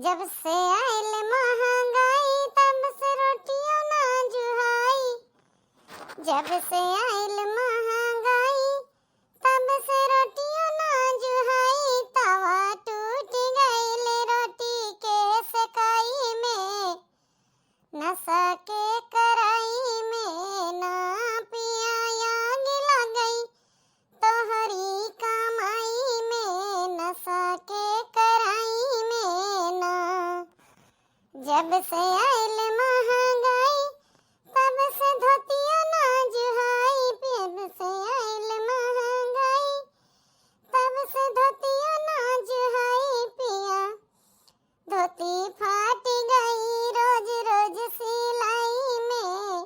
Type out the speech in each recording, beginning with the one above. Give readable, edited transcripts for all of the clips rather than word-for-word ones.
जब से आइल महंगाई तब से रोटियों ना जुहाई। जब से आइल महंगाई तब से रोटियों ना जुहाई। तवा टूट गइल रोटी के सेकाई में, नशा के कराई में ना पिया आग लगई। तोहरी कमाई में नशा के कराई में ना। जब से आइल महंगाई तब से धोतियों ना जुहाई। जब से आइल महंगाई तब से धोतियों ना जुहाई। पिया धोती फाट गई रोज रोज सिलाई में,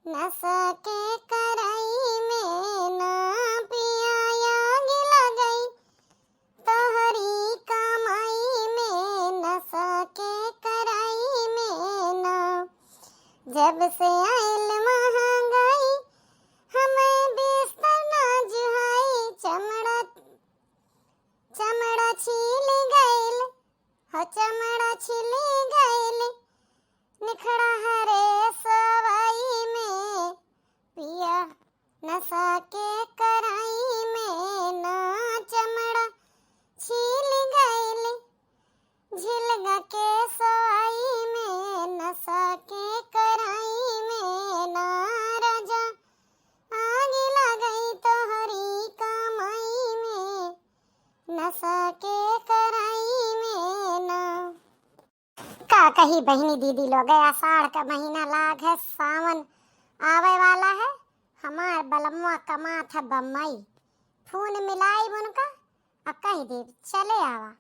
नशा के कराई में ना पिया आग लगई। तोहरी कमाई में नशा के कराई में ना। जब से आइल महंगाई हमें बिस्तर ना जुहाई। चमड़ा चमड़ा छिल गइल हो, चमड़ा छिल गइल निखड़ा हरे सवाई में। पिया नशा के कराई में ना। चमड़ा छिल गइल झिलगा के सवाई में, नशा के कराई में ना। राजा आग लगई तोहरी कमाई में, नशा के कराई में ना। का कही बहनी दीदी लोग, आषाढ़ का महीना लाग है, सावन आवे वाला है। हमार बलम्मा कमात है बम्बई, फोन मिलाई उनका अब कही दे चले आवा।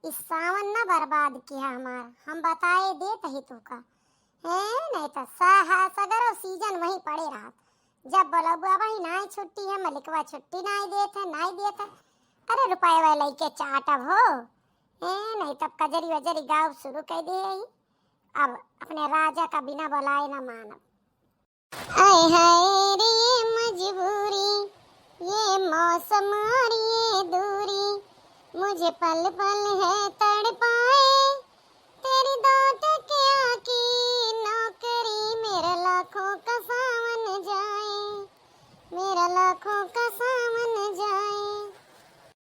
इस सावन ना बर्बाद किया हमार, हम बताए देत ही तू का है। नहीं तो सगरो सीजन वहीं पड़े रहा। जब बोलबुआ वही नाई छुट्टी है, मलिकवा छुट्टी नाई देत है, नाई देत है। अरे रुपए वाले के चाटब हो नहीं तब कजरी वजरी गाँव शुरू कर दे। अब अपने राजा का बिना बुलाए ना मानब। आए हाय रे मजबूरी, ये मौसम और ये दूरी मुझे पल पल है तड़पाए। तेरी दो टकिया की नौकरी मेरा लाखों का सावन जाए, मेरा लाखों का सावन जाए।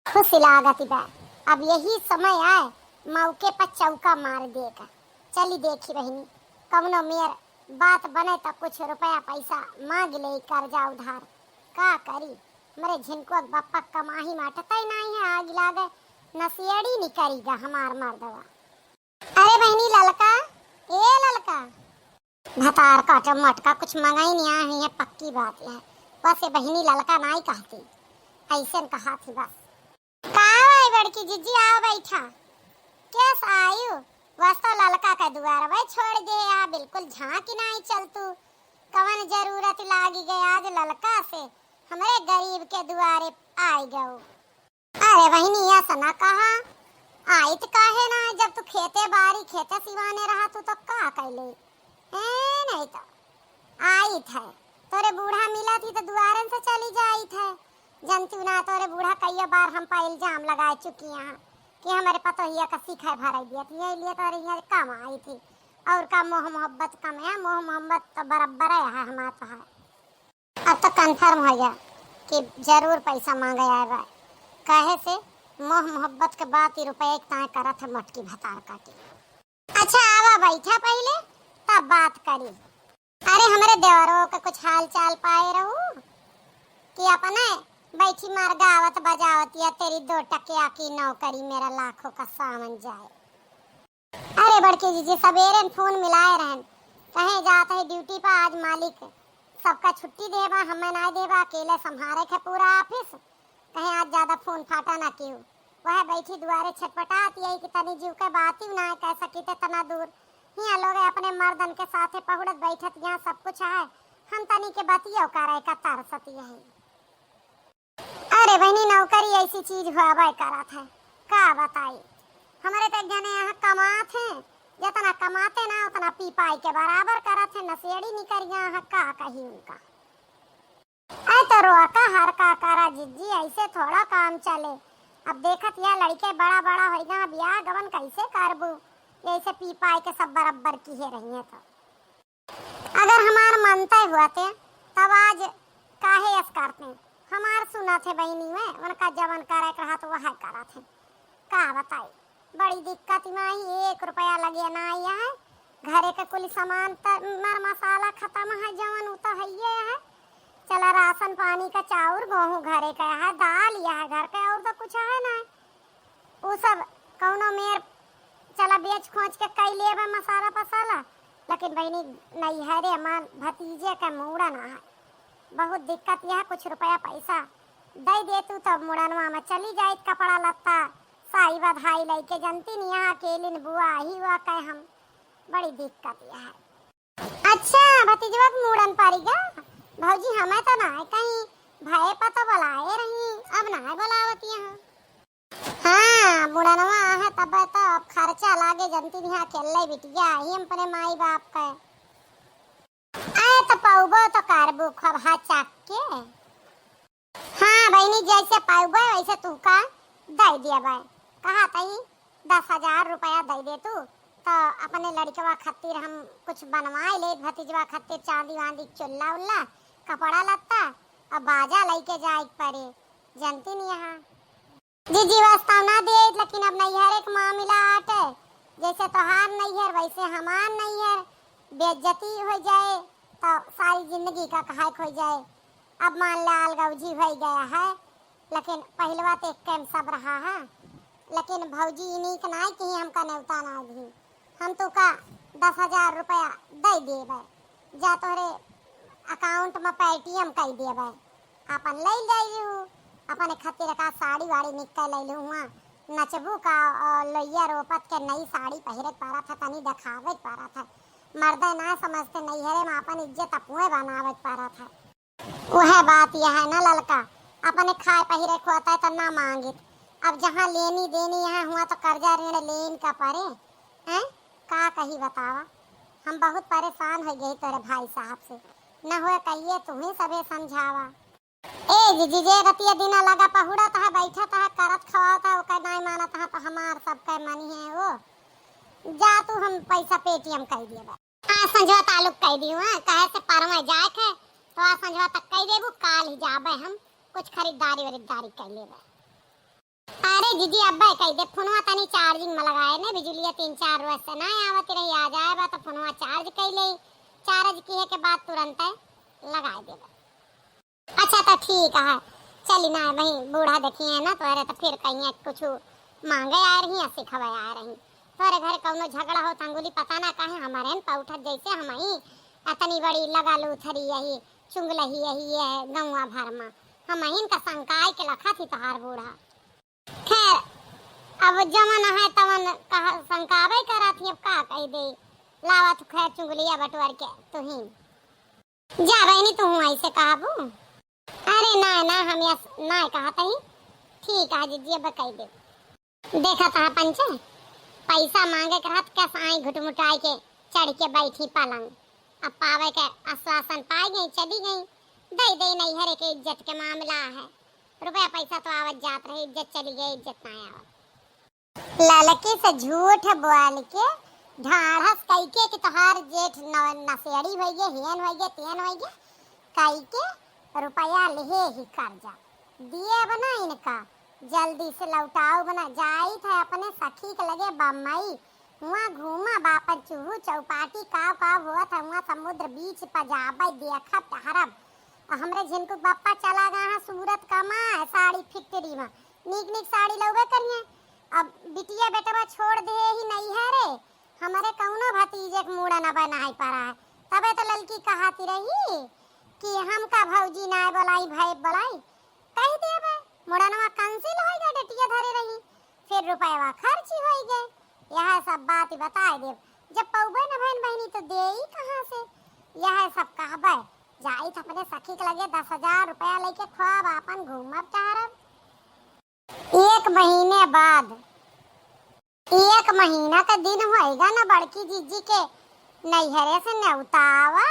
खुशी लागती बा, अब यही समय आए मौके पर चौका मार देगा। चली देखी बहनी, कवनो मेर बात बने तो कुछ रुपया पैसा मांग ले, कर्जा उधार का करी। मेरे झिनको बप्पा कमाही माटता ही नहीं है, आग लागे नसियड़ी नहीं करीगा हमार मर्दवा। अरे बहनी ललका, ए ललका भतार काटो मटका कुछ मंगाई नहीं आई है, पक्की बात है। बस ये बहनी ललका नहीं कहती, ऐसे कहा थी बस। का बड़की जिज्जी आओ बैठा, कैस आयु। बस तो ललका का दुआर भाई छोड़ दे, यहाँ बिल्कुल झांकी नहीं चल तू। कवन जरूरत लागी गई आज ललका से, हमारे गरीब के दुआरे आई गओ। अरे बहनी ऐसा ना कहा, आई तो काहे ना, जब तू खेते बारी खेते सिवाने रहा तू तो का कैले नहीं तो आई थे। तोरे बूढ़ा मिला थी तो दुआरन से चली जाई थे। जनतू ना तोरे बूढ़ा कई बार हम पर इल्जाम लगाए चुकी यहाँ कि हमारे पतोहिया का सीखा भराई दिया थी, ये लिए तोरे यहाँ कम आई थी। और का मोह मोहब्बत कम है, मोह मोहब्बत तो बराबर है हमारा तो है। अब तो कंफर्म हो गया कि जरूर पैसा मांगे आएगा, कहे से मोह मोहब्बत के बात ही रुपये तय करत है मटकी भतार काटी। अच्छा आवा बैठा पहले तब बात करी। अरे हमारे देवरों का कुछ हाल चाल पाए रहूं कि अपने बैठी मार गावत बजावत या तेरी दो टकिया की नौकरी मेरा लाखों का सावन जाए। अरे बड़की जी सवेरे फोन मिलाए रहन, कहे जाते है ड्यूटी पर, आज मालिक सबका छुट्टी देवा, हमें ना देवा, अकेले संभाले के पूरा ऑफिस। कहे आज ज्यादा फोन फाटा ना क्यों। वह बैठी दुआरे छटपटाती है कि तनी जीव के बात ही ना कह सकी थे तना दूर। यहाँ लोग अपने मर्दन के साथे पहुड़त बैठत, यहाँ सब कुछ है, हम तनी के बतियो करे का तरसती है। अरे बहनी नौकरी ऐसी चीज हुआ करत है, का बताई। हमारे तो जने यहाँ कमात हैं, जितना कमाते ना उतना पी पाई के बराबर करत है, नशेड़ी नहीं कर यहाँ का कही उनका। ऐ तो रोका हर का करा जिज्जी, ऐसे थोड़ा काम चले। अब देखत या लड़के बड़ा बड़ा हो गया, ब्याह गवन कैसे करबू। ऐसे पी पाई के सब बराबर की है रही है। तो अगर हमार मनता हुआ थे तब आज काहे ऐस करते हमार सुना थे बहनी में उनका जवन करे कहा तो वह करा थे का बताई। बड़ी दिक्कत में आई 1 रुपया लगे ना आया है घरे का कुल सामान मर मसाला खत्म है जवन उता है ये है। चला राशन पानी का चाउर गेहूं घरे का है दाल यह है घर का और तो कुछ है ना वो सब कौनो मेर चला बेच खोज के कई लेबे मसाला पसाला। लेकिन बहनी नहीं है रे मान भतीजे का मुड़ा ना है बहुत दिक्कत यह कुछ रुपया पैसा दे दे तू तब मुड़नवा में चली जाए कपड़ा लत्ता साई बधाई लेके जनती नहीं यहाँ अकेली बुआ ही हुआ कह हम बड़ी दिक्कत यह है। अच्छा भतीजवा मुड़न पारीगा भौजी हमें तो ना है कहीं भय पता बुलाए रही अब ना है बुलावत यहाँ। हाँ मुड़नवा है तब तो अब खर्चा लागे जनती नहीं अकेले बिटिया ही अपने माई बाप का आए तो पाऊबो तो करबो खब हाथ चाक के। हाँ बहनी जैसे पाऊबो वैसे तू का दे दिया भाई कहा तई 10,000 रुपया दे दे तू तो अपने लड़कवा खातिर हम कुछ बनवाए ले भतीजवा खातिर चांदी वांदी चुल्ला उल्ला कपड़ा लत्ता और बाजा लेके जाए पड़े जनती नहीं यहाँ जीजी वास्ता ना दे लेकिन अब नैहर एक मामला आटे जैसे तोहार नैहर वैसे हमार नैहर बेइज्जती हो जाए तो सारी जिंदगी का कहाक हो जाए। अब मान लाल गौजी हो गया है लेकिन पहलवा तो एक कैम सब रहा है लेकिन भौजी इन्हीं का नहीं कि हमका न्योता ना दी हम तो का 10,000 रुपया दे देबे जा तोहरे अकाउंट में पेटीएम कर देबे अपन ले जाइयो अपने खातिर का साड़ी वाड़ी निकल ले लूँ नचबू का और लोहिया रोपत के नई साड़ी पहरे पारा था तनी दिखावे पारा था मर्दे ना समझते नैहरे में अपन इज्जत अपुए बनावे पारा था। वह बात यह है ना ललका अपने खाए पहरे खोता है तो ना मांगे अब जहाँ लेनी देनी यहाँ हुआ तो कर्जा ऋण लेन का परे हैं का कही बतावा हम बहुत परेशान हो गए तेरे भाई साहब से न हुए कहिए तुम्हें सबे समझावा। ए जी जे रतिया दिना लगा पहुड़ा था बैठा था करत खवा था ओका नहीं माना था तो हमार सब का मनी है वो जा तू हम पैसा पेटीएम कर दिए आ संजवा तालुक कर दियो कहे से परवा जाए के तो आ संजवा तक कह देबू काल ही जाबे हम कुछ खरीदारी वरीदारी कर लेबे। अरे दीदी अब्बा कह दे फोनवा तनी चार्जिंग में लगाए ने बिजली 3-4 रोज से ना आवत रही आ जाए तो फोनवा चार्ज कर ले चार्ज किए के बाद तुरंत लगा देबे। अच्छा तो ठीक है चली ना वही बूढ़ा देखिए ना तो अरे तो फिर कहीं कुछ मांगे आ रही है सिखवा आ रही तोरे घर कौनो झगड़ा हो तंगुली पता ना कहे हमारे न उठत जैसे हम ही अतनी बड़ी लगा लू थरी यही चुंगलही यही है गौवा भर में हम ही का संकाय के लखा थी तोहार बूढ़ा। खैर अब जमन है तवन कहा संकावे करा थी अब का कह दे लावा तो खैर चुंगलिया बटवर के तू ही जा बहनी तू ऐसे कहबू अरे ना ना हम ना कहता ही ठीक है जीजी अब कह दे देखा था पंचे पैसा मांगे के हाथ कैसा आई घुटमुटाई के चढ़ के बैठी पलंग अब पावे के आश्वासन पाई गई चली गई दे दे नहीं हरे के इज्जत के मामला है रुपया पैसा तो आवत जात रही इज्जत चली गई इज्जत ना आवत ललके से झूठ बोल के ढाढ़स कई के कि तोहार जेठ नसेड़ी हो गए हेन हो गए तेन हो गए कई के रुपया ले ही कर्जा दिए बना इनका जल्दी से लौटाओ बना जाई था अपने सखी के लगे बम्बई वहाँ घूमा बापन चूहू चौपाटी काव हुआ था वहाँ समुद्र बीच पजाबे देखा टहरब हमरे झिनकू बापा चला गया है सूरत कमा है साड़ी फैक्ट्री में नीक नीक साड़ी लौबे करिए अब बिटिया बेटवा छोड़ दे ही नहीं है रे हमारे कौनो भतीजे के मूड़ा न बनाई पड़ा है तबे तो ललकी कहाती रही कि हम का भौजी ना बोलाई भाई बोलाई कह दे बे मुड़नवा कैंसिल हो गया डटिया धरे रही फिर रुपया खर्च हो गए यह सब बात बताए दे जब पौबे न बहन बहनी तो दे ही कहां से यह सब कहबे जाई त अपने सखी के लगे 10,000 रुपया लेके ख्वाब अपन घूमब टहरब। एक महीने बाद 1 महीना का दिन होएगा ना बड़की जीजी के नैहरे से न्योतावा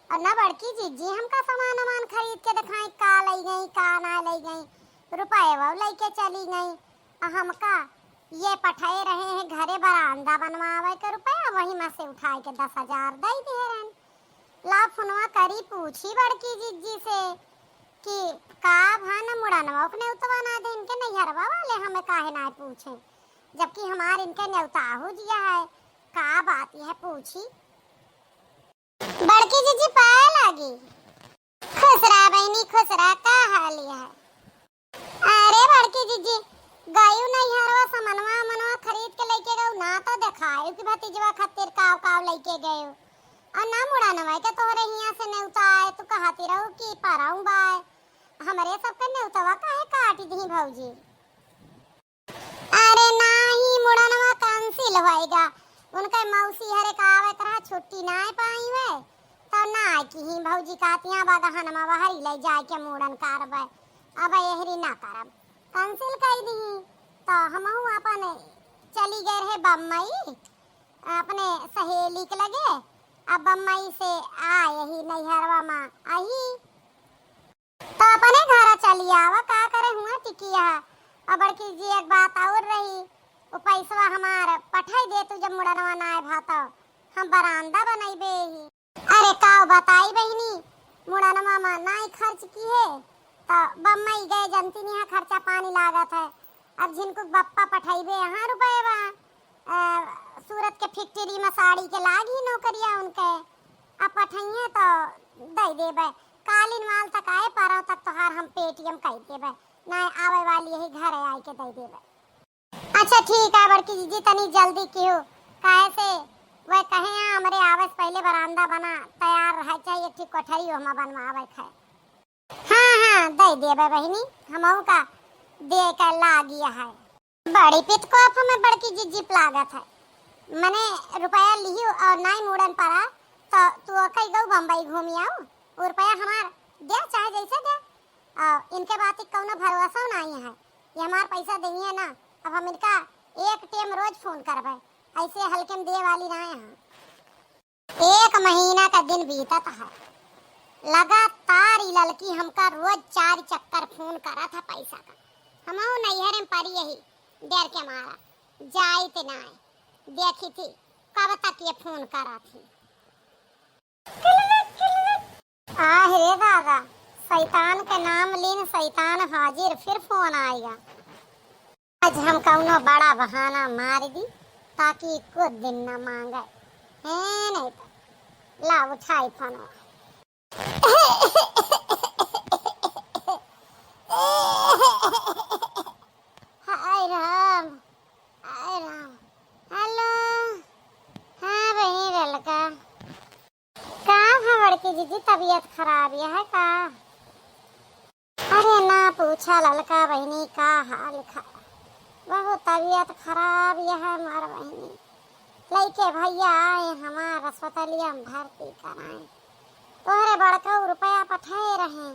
और ना बड़की जीजी हमका सामान खरीद के दिखाई का ले गई का ना ले गई रुपये वो लेके चली गई हमका ये पठाए रहे हैं घरे बरामदा बनवावे के रुपया, वही में से उठाए के 10,000 दे दिए रहन। ला फोनवा करी पूछी बड़की जिज्जी से कि का भान मुड़नवा अपने उतवा ना दे इनके नैहरवा वाले हमें काहे ना पूछे, जबकि हमार इनके न्योताहू जिया है। का बात यह पूछी। बड़की जिज्जी पाए लगी। खुश रहा बहनी खुश रहा, का हाल है? अरे बड़की जिज्जी गायू नैहरवा सामानवा मनवा खरीद के लेके गयो ना, तो दिखायो कि भतीजवा खातिर काव काव लेके गयो और ना मुड़नवा के तोरे हिया से न्योता आए तो कहती रहू कि पाराऊ बाय हमरे सबके न्योतवा काहे काटी दी भौजी। अरे नाही मुड़नवा कैंसिल होएगा, उनके मौसी हरे कावे तरह छुट्टी ना पाई वे तो ना की ही भौजी कहतियां बगहनमा बहरी ले जाए के मुड़न करबे, अब यहरी ना करब कैंसिल कर दी। तो हमहू अपन चली गए रहे बम्बई अपने सहेली के लगे, अब बम्बई से आए ही नैहरवा माँ आई तो अपने घर चली आवा का करे हुआ टिकिया। अब बड़की जी एक बात और रही, वो पैसा हमार पठाई दे तू जब मुड़नवा ना आए भातो हम बरामदा बनैबे ही। अरे का बताई बहनी मुड़नवा में ना खर्च की है तो बम्बई गए जनती नहीं खर्चा पानी लागत है। अब जिनको बप्पा पठाइबे यहाँ रुपए बा सूरत के फैक्ट्री में साड़ी के लागी नौकरिया उनके, अब पठाइए तो दे देबे कालीन माल तक आए पारो तक तोहार हम पेटीएम कर देबे ना आवे वाली यही घर आई के दे देबे। अच्छा ठीक है बड़की जी तनी जल्दी कियो काहे से वह कहे हमरे आवेस पहले बरामदा बना तैयार रह चाहिए ठीक कोठरी हम बनवावे है। हाँ हाँ दे देबे बहनी हमहू का दे के लागिया है। बड़ी पित को आप हमें बड़की जिज्जी लागत है मने रुपया लियो और नहीं मुड़न पड़ा तो तू कई गौ बम्बई घूमी आओ वो रुपया हमार दे चाहे जैसे दे और इनके बात कौनो भरोसा नहीं है, ये हमार पैसा देंगे ना। अब हम इनका एक टाइम रोज फोन करबे ऐसे हल्के में दे वाली ना है। एक महीना का दिन बीतत है लगातार ही लड़की हमका रोज 4 चक्कर फोन करा था पैसा का, हमहू नैहर में पड़ी यही डर के मारा जाई ते ना देखी थी कब तक ये फोन करा थी। हे दादा शैतान के नाम लेन शैतान हाजिर, फिर फोन आएगा। आज हम कौनो बड़ा बहाना मार दी ताकि कुछ दिन न मांगे है नहीं तो ला उठाई फोन। हाय राम हेलो हाँ बहनी लड़का का बड़की जीजी तबीयत खराब है का? अरे ना पूछा लड़का बहनी का हाल खा बहुत तबीयत खराब है मार बहनी लइके भैया आए हमार अस्पतालिया में भर्ती कराए तोहरे बड़का रुपया पठाए रहे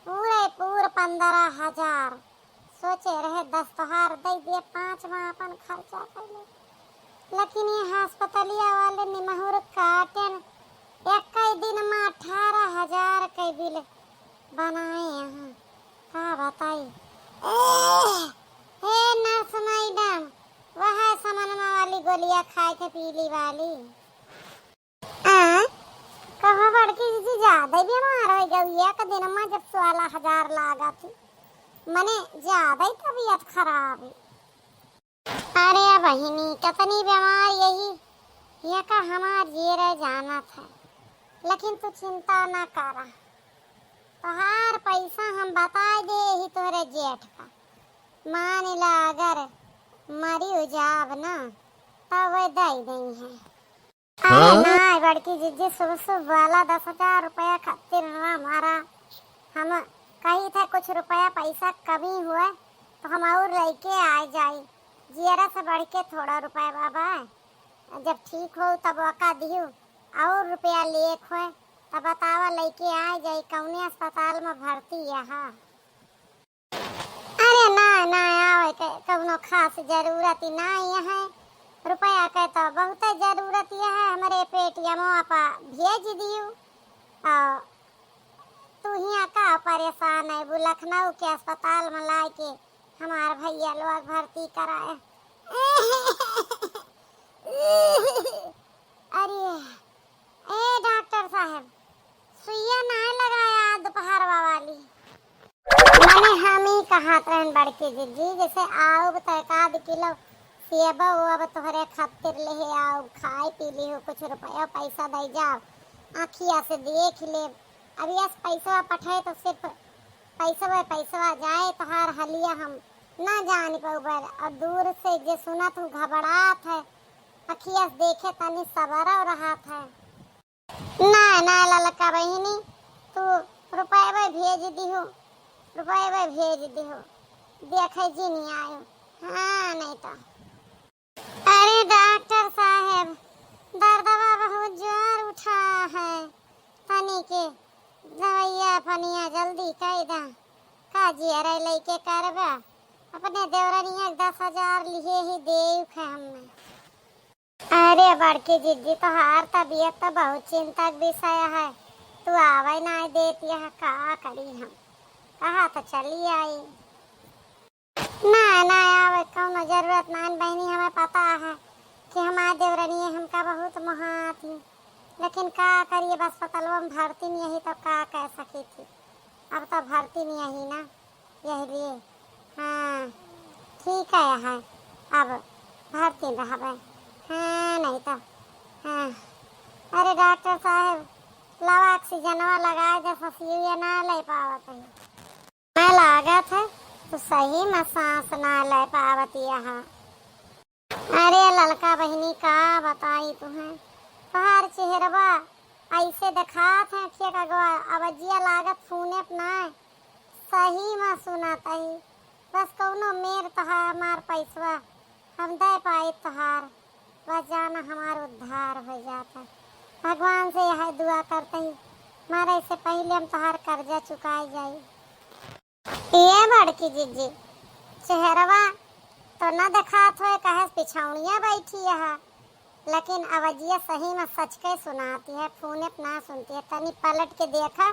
पूरे 15,000 सोचे रहे 10 तोहार दे दिए 5 में अपन खर्चा कर ले, लेकिन ये अस्पतालिया वाले निमहुर काटन एक दिन में 18,000 के बिल बनाए यहाँ का बताई। हे नर्स मैडम वह समनमा वाली गोलियां खाए थे पीली वाली कहा बड़की जी ज्यादा बीमार हो गई एक दिन में जब 16,000 लागा थी मने ज्यादा ही तबीयत खराब है। अरे बहनी कितनी बीमार यही ये का हमार जीरे जाना था, लेकिन तू चिंता ना करा तोहार पैसा हम बता दे ही तोरे जेठ का मान ला अगर मरी उजाब ना तब वे दे दें है। अरे ना बड़की जिज्जी सुबह वाला 10,000 रुपया खातिर हमारा हम कही था कुछ रुपया पैसा कमी हुआ तो हम और लेके आ जाए जियरा से बढ़ के थोड़ा रुपया बाबा जब ठीक हो तब वका दियो और रुपया ले खोए तब बतावा लेके आ जाए कौने अस्पताल में भर्ती यहाँ। अरे ना ना आवे के कौनो खास जरूरत ना है रुपया के तो बहुत जरूरत है हमारे पेटीएम आपा भेज दियो और तू यहाँ का परेशान है वो लखनऊ के अस्पताल में ला के हमार भैया लोग भर्ती कराए अरे ए डॉक्टर साहब, सुइया नहीं लगाया दोपहर वाली। मैंने हम ही कहा रहन बड़की दीदी, जैसे आओ तो 1 किलो सेबा वो अब तोहरे खातिर ले आओ, खाए पी ली हो, कुछ रुपया पैसा दे जाओ, आँखिया से देख ले। अभी आज पैसा पठाए तो सिर्फ पैसा जाए तोहार हलिया हम ना जान पाऊबर, और दूर से जे सुना तू घबरात है, अखिया से देखे तनी सबर और राहत है। ना ललका बहिनी, तू रुपया भेज दिहो, रुपया भेज दिहो, देखे जी नहीं आयो। हाँ नहीं तो अरे डॉक्टर साहब, दर्दवा बहुत जोर उठा है, तनी के दवाइया पनिया जल्दी कह दा, काजी अरे लेके करबा, अपने देवरनिया 10,000 लिए ही देव है हमने। अरे बड़की जिद्दी तो हार तबीयत तो बहुत चिंता का विषय है, तू आवे ना देती है, का करी हम, कहा तो चली आई। ना आवे कौनो जरूरत ना बहनी, हमें पता है कि हमारे देवरनिया हमका बहुत महाती, लेकिन का करिए, बस अस्पताल में भर्ती नहीं यही तो का कह सकी थी, अब तो भर्ती नहीं यही ना, यही लिए। हाँ ठीक है अब भर्ती रहबे। हाँ नहीं तो हाँ। अरे डॉक्टर साहब, लवा ऑक्सीजनवा लगाए जैसा सुइया ना ले पावत है, मैं लागत है तो सही में सांस ना ले पावती यहाँ। अरे ललका बहनी का बताई तुम्हें, तोहार चेहरवा ऐसे दिखात है कि अवजिया लागत फूने अपना सही में सुनाता ही, बस कौनो मेर तोहार हमार पैसवा हम दे पाए तोहार, बस जाना हमार उद्धार हो जाता। भगवान से यह दुआ करते ही मारे से पहले हम तोहार कर्जा चुकाई जाई। ये बड़की जीजी, चेहरवा तो न दिखात हो, कहे पिछौनिया बैठी है, लेकिन अवजिया सही में सच के सुनाती है, फोने पे ना सुनती है। तनी पलट के देखा,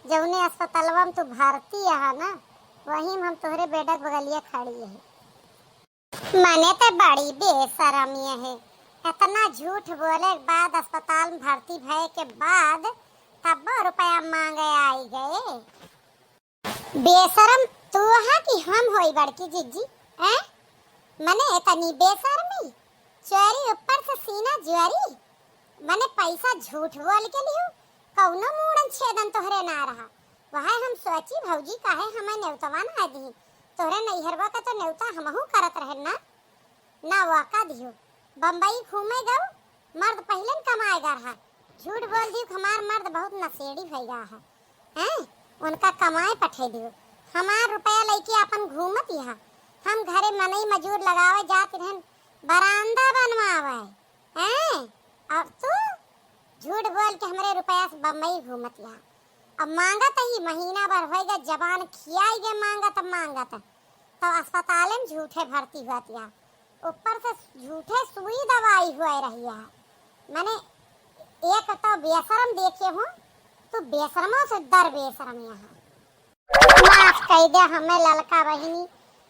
जौने अस्पतालवा में तू भर्ती है ना, वहीं हम तोहरे बेडक बगलिया खड़ी है। मने तो बड़ी बेशरमी है, इतना झूठ बोले के बाद अस्पताल में भर्ती भय के बाद तब रुपया मांगे आई गए। बेशरम तू है कि हम होई बड़की जीजी हैं? मने इतनी बेशरमी, चोरी ऊपर से सीना ज्वारी, मने पैसा झूठ बोल के लियो, कौनो मूड़न छेदन तोहरे ना रहा। वह हम सोची भौजी काहे हमें नेवतवा ना दी, तोहरे नैहरवा का तो नेवता हमहू करत रहे ना वाका दियो। बम्बई घूमे गऊ, मर्द पहले कमाएगा रहा, झूठ बोल दियो हमार मर्द बहुत नशेड़ी भैया है हैं, उनका कमाए पठे दियो, हमार रुपया लेके अपन घूमत यहाँ, हम घरे मनई मजूर लगावे जात रहन, बरामदा बनवावे हैं, अब तू झूठ बोल के हमरे रुपया से बम्बई घूमत यहाँ। अब मांगत ही महीना भर होएगा, जबान खियाई के मांगत तो अस्पताल में झूठे भर्ती हुआ यहाँ, ऊपर से झूठे सुई दवाई हुआ रही है। मैंने एक तो बेशरम देखे हूँ, तू बेशरमों से डर बेशरम यहाँ। माफ कर दे हमें ललका बहिनी,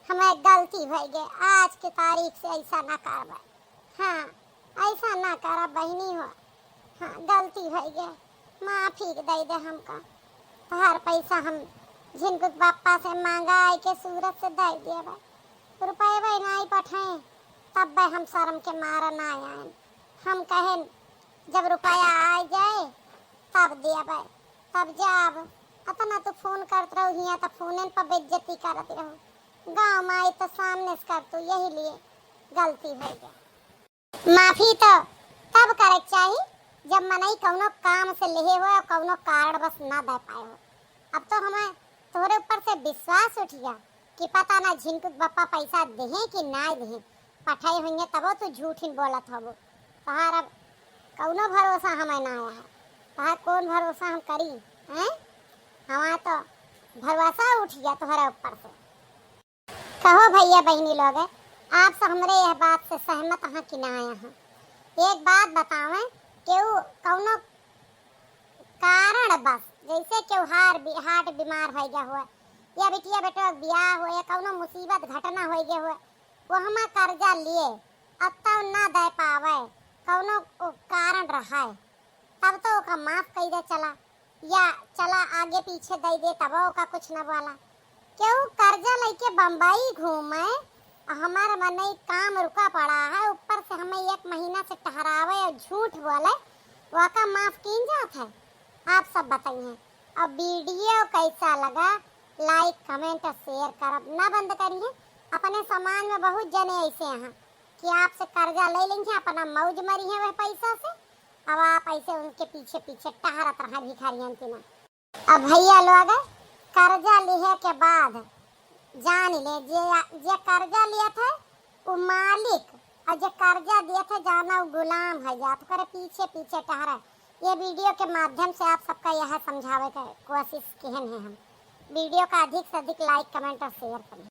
हमें गलती हो गई, आज की तारीख से ऐसा ना करबे। हाँ ऐसा ना कर बहिनी हो, हाँ गलती हो गई, माफी दे दे हमका, हर पैसा हम जिनको पापा से मांगा आई के सूरत से दे दिया भाई, रुपये भाई नहीं पठाए तब भाई हम शर्म के मारा ना आए, हम कहें जब रुपया आ जाए तब दिया भाई, तब जब अपना तो फोन करते रहो हिया तो फोन पर बेइज्जती करते रहो, गाँव में आई तो सामने से कर, तू यही लिए गलती हो गया। माफी तो तब करे चाहिए जब मनई कौनो काम से लेहे हो, कौनो कारण बस ना दे पाए हो। अब तो हमें तोहरे ऊपर से विश्वास उठ गया कि पता ना झिनकुट बप्पा पैसा देहे कि ना देहे, पठाई होंगे तबो तो झूठ ही बोलत हो, तहार अब कौनो भरोसा हमें ना आया है, तहार कौन भरोसा हम करी हैं? हमारा तो भरोसा उठ गया तुम्हारे ऊपर से। कहो भैया बहनी लोग, आप सब हमरे यह बात से सहमत हैं कि ना आया हैं? एक बात बतावें, केहू कौनो कारण बस जैसे केहू हार्ट बीमार हो गया हुआ, या बिटिया बेटो ब्याह हो, या कौनो मुसीबत घटना हो गया हुआ, वो हम कर्जा लिए अब तो ना दे पावे, कौनो कारण रहा है, तब तो ओका माफ कर दे चला, या चला आगे पीछे दे दे तब ओका कुछ न बोला। क्यों कर्जा लेके बम्बई घूमे, हमारे मन में काम रुका पड़ा है, ऊपर से हमें 1 महीना से ठहरावे और झूठ बोले, वाका माफ कीन जात है। आप सब बताइए। अब वीडियो कैसा लगा, लाइक कमेंट और शेयर करब ना बंद करिए। अपने समाज में बहुत जने ऐसे हैं कि आपसे कर्जा ले लेंगे, अपना मौज मरी है वह पैसा से, अब आप ऐसे उनके पीछे पीछे टहरत रहा भिखारियन की ना। अब भैया लोग कर्जा लिए के बाद जान ले जे कर्जा लिया था वो मालिक, और जो कर्जा दिया था जाना वो गुलाम है, जा तो करे पीछे पीछे टहरा। ये वीडियो के माध्यम से आप सबका यह समझावे की कोशिश किए हैं हम। वीडियो का अधिक से अधिक लाइक कमेंट और शेयर करें।